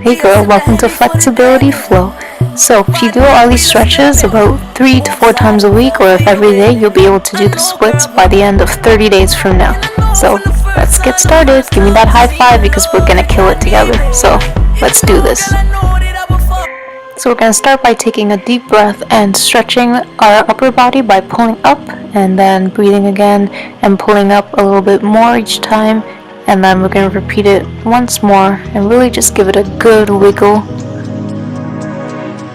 Hey girl, welcome to Flexibility Flow. So if you do all these stretches about 3 to 4 times a week, or if every day, you'll be able to do the splits by the end of 30 days from now. So let's get started. Give me that high five because we're gonna kill it together. So let's do this. So we're gonna start by taking a deep breath and stretching our upper body by pulling up and then breathing again and pulling up a little bit more each time. And then we're going to repeat it once more and really just give it a good wiggle.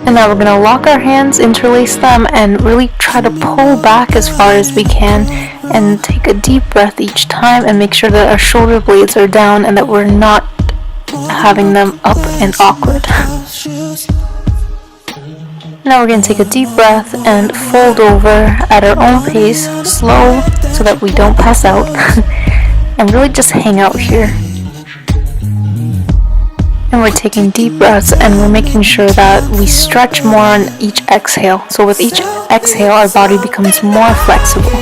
And now we're going to lock our hands, interlace them, and really try to pull back as far as we can and take a deep breath each time and make sure that our shoulder blades are down and that we're not having them up and awkward. Now we're going to take a deep breath and fold over at our own pace, slow so that we don't pass out. And really just hang out here. And we're taking deep breaths and we're making sure that we stretch more on each exhale. So with each exhale, our body becomes more flexible.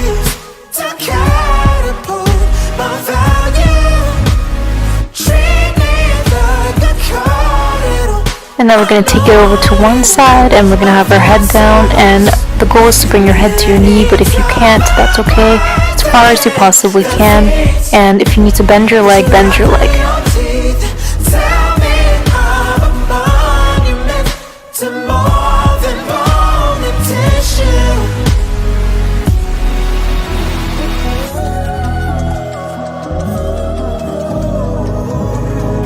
And now we're going to take it over to one side and we're going to have our head down, and the goal is to bring your head to your knee, but if you can't, that's okay. As far as you possibly can. And if you need to bend your leg, bend your leg.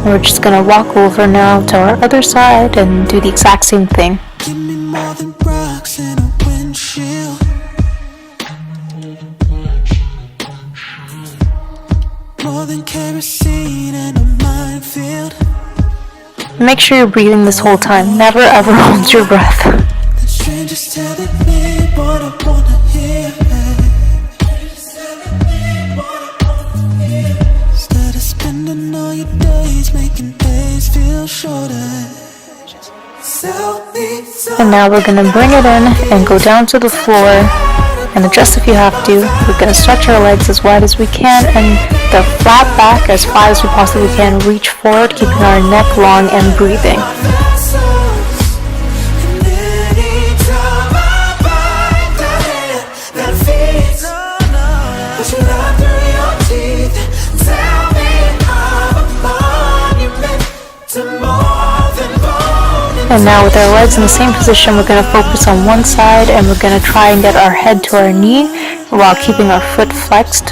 We're just gonna walk over now to our other side and do the exact same thing. Give me more than rocks and a windshield. More than kerosene and a minefield. Make sure you're breathing this whole time. Never ever hold your breath. The strangers telling me what I wanna hear. Instead of spending all your days making days feel shorter. And now we're gonna bring it in and go down to the floor and adjust if you have to. We're gonna stretch our legs as wide as we can and the flat back as far as we possibly can. Reach forward, keeping our neck long and breathing. And now with our legs in the same position, we're going to focus on one side and we're going to try and get our head to our knee while keeping our foot flexed,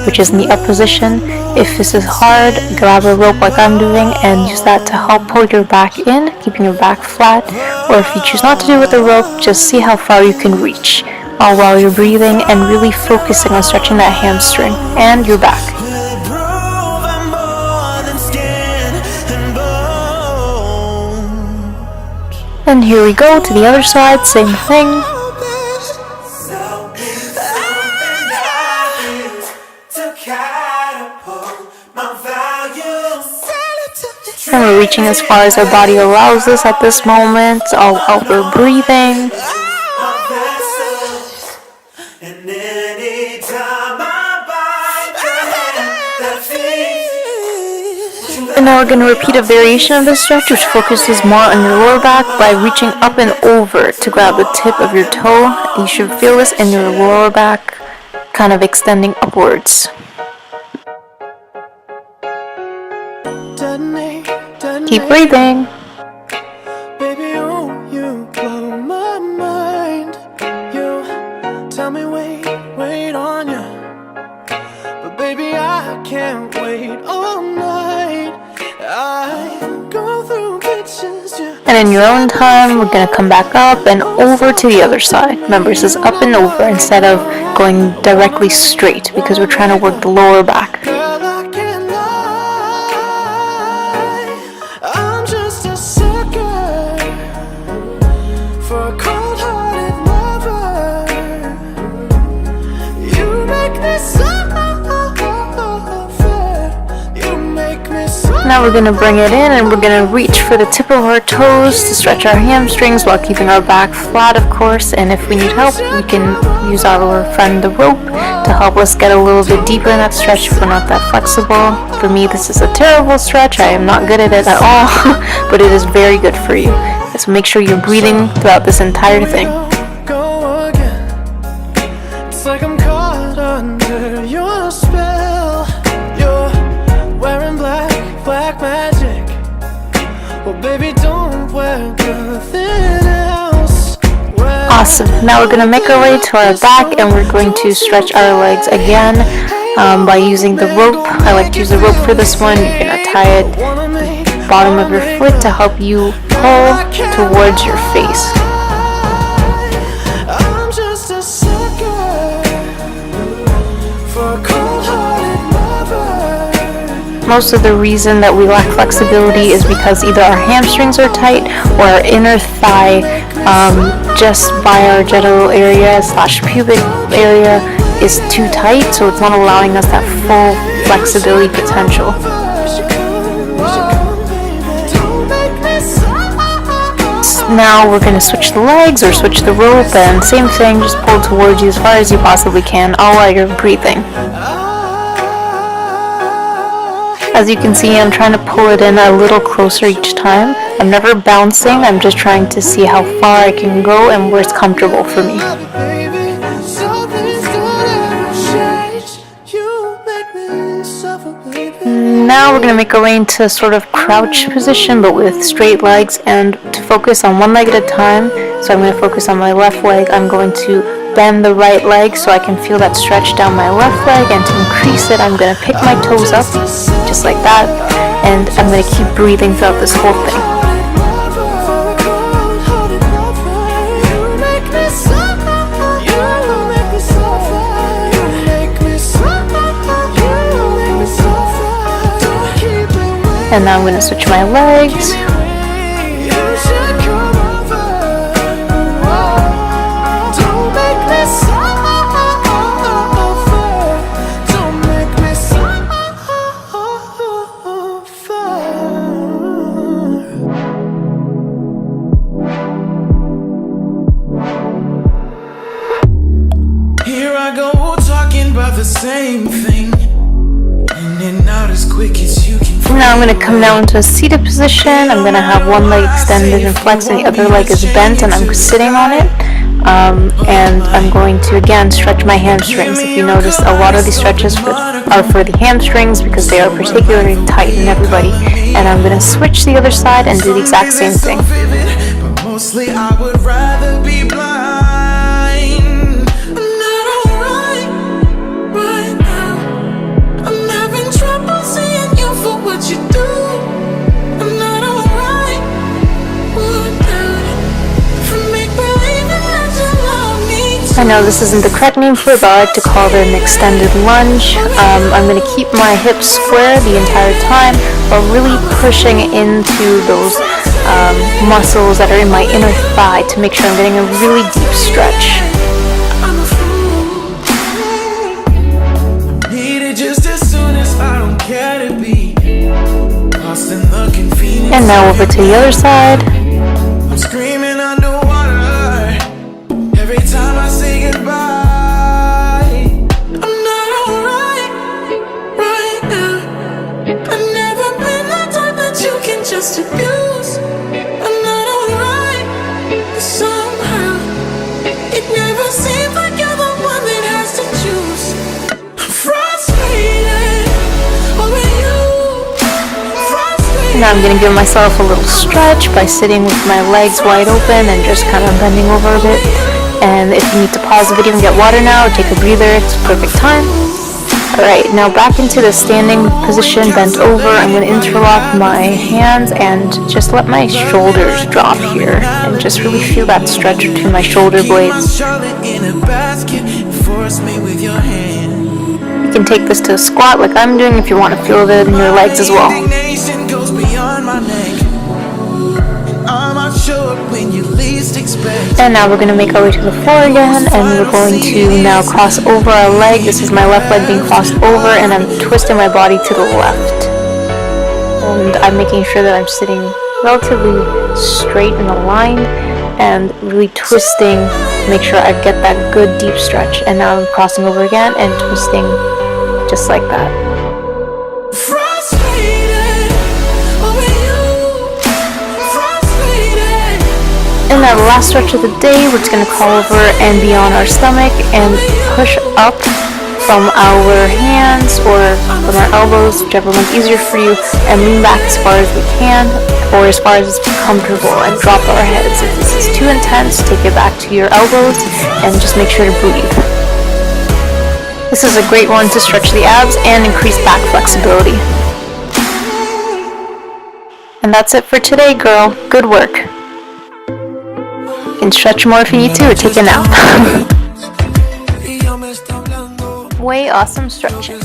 which is in the up position. If this is hard, grab a rope like I'm doing and use that to help pull your back in, keeping your back flat. Or if you choose not to do it with the rope, just see how far you can reach, all while you're breathing and really focusing on stretching that hamstring and your back. And here we go to the other side, same thing. And we're reaching as far as our body allows us at this moment, all while we're breathing. And now we're going to repeat a variation of this stretch, which focuses more on your lower back by reaching up and over to grab the tip of your toe. You should feel this in your lower back, kind of extending upwards. Keep breathing. Baby, you blow my mind. You tell me wait on you. But baby, I can't wait all night. I go through pictures. And in your own time, we're going to come back up and over to the other side. Remember, this is up and over instead of going directly straight because we're trying to work the lower back. Now we're going to bring it in and we're going to reach for the tip of our toes to stretch our hamstrings while keeping our back flat, of course. And if we need help, we can use our friend the rope to help us get a little bit deeper in that stretch if we're not that flexible. For me, this is a terrible stretch. I am not good at it at all, but it is very good for you. So make sure you're breathing throughout this entire thing. Go again. It's like I'm caught under your spell. You're wearing black magic. Well, baby, don't wear nothing else. Awesome. Now we're going to make our way to our back and we're going to stretch our legs again by using the rope. I like to use the rope for this one. You're going to tie it to the bottom of your foot to help you pull towards your face. I'm just a sucker for a cold-hearted lover. Most of the reason that we lack flexibility is because either our hamstrings are tight or our inner thigh just by our genital area / pubic area is too tight, so it's not allowing us that full flexibility potential. Now we're going to switch the legs or switch the rope, and same thing, just pull towards you as far as you possibly can, all while you're breathing. As you can see, I'm trying to pull it in a little closer each time. I'm never bouncing, I'm just trying to see how far I can go and where it's comfortable for me. Now we're going to make our way into sort of crouch position but with straight legs, and to focus on one leg at a time. So I'm going to focus on my left leg. I'm going to bend the right leg so I can feel that stretch down my left leg, and to increase it I'm going to pick my toes up just like that, and I'm going to keep breathing throughout this whole thing. And now I'm going to switch my legs. Here I go talking about the same thing, in and out as quick as you can. Now I'm going to come down into a seated position. I'm going to have one leg extended and flexed and the other leg is bent, and I'm sitting on it. And I'm going to again stretch my hamstrings. If you notice, a lot of these stretches are for the hamstrings because they are particularly tight in everybody. And I'm going to switch the other side and do the exact same thing. But mostly I would rather be blind. I'm not alright right now. I'm having trouble seeing you for what you do. I'm not alright without for make believing that you love me too. I know this isn't the correct name for it, but I like to call it an extended lunge. I'm going to keep my hips square the entire time while really pushing into those muscles that are in my inner thigh to make sure I'm getting a really deep stretch. I'm a fool. Need it just as soon as I don't care to be lost in the convenience. And now over to the other side. I'm screaming underwater every time I say goodbye. I'm not alright right now. I've never been the type that you can just abuse. I'm not alright, but somehow it never seems like you're the one that has to choose. I'm frustrated over you. Frustrated. Now I'm going to give myself a little stretch by sitting with my legs wide open and just kind of bending over a bit. And if you need to pause the video and get water now or take a breather, it's a perfect time. Alright, now back into the standing position, bent over. I'm going to interlock my hands and just let my shoulders drop here and just really feel that stretch between my shoulder blades. You can take this to a squat like I'm doing if you want to feel it in your legs as well. And now we're going to make our way to the floor again, and we're going to now cross over our leg. This is my left leg being crossed over, and I'm twisting my body to the left. and I'm making sure that I'm sitting relatively straight and aligned and really twisting to make sure I get that good deep stretch. And now I'm crossing over again and twisting just like that. In that last stretch of the day, we're just going to crawl over and be on our stomach and push up from our hands or from our elbows, whichever one's easier for you, and lean back as far as we can or as far as it's comfortable and drop our heads. If this is too intense, take it back to your elbows and just make sure to breathe. This is a great one to stretch the abs and increase back flexibility. And that's it for today, girl. Good work. You can stretch more if you need to, or take a nap. Way awesome stretching.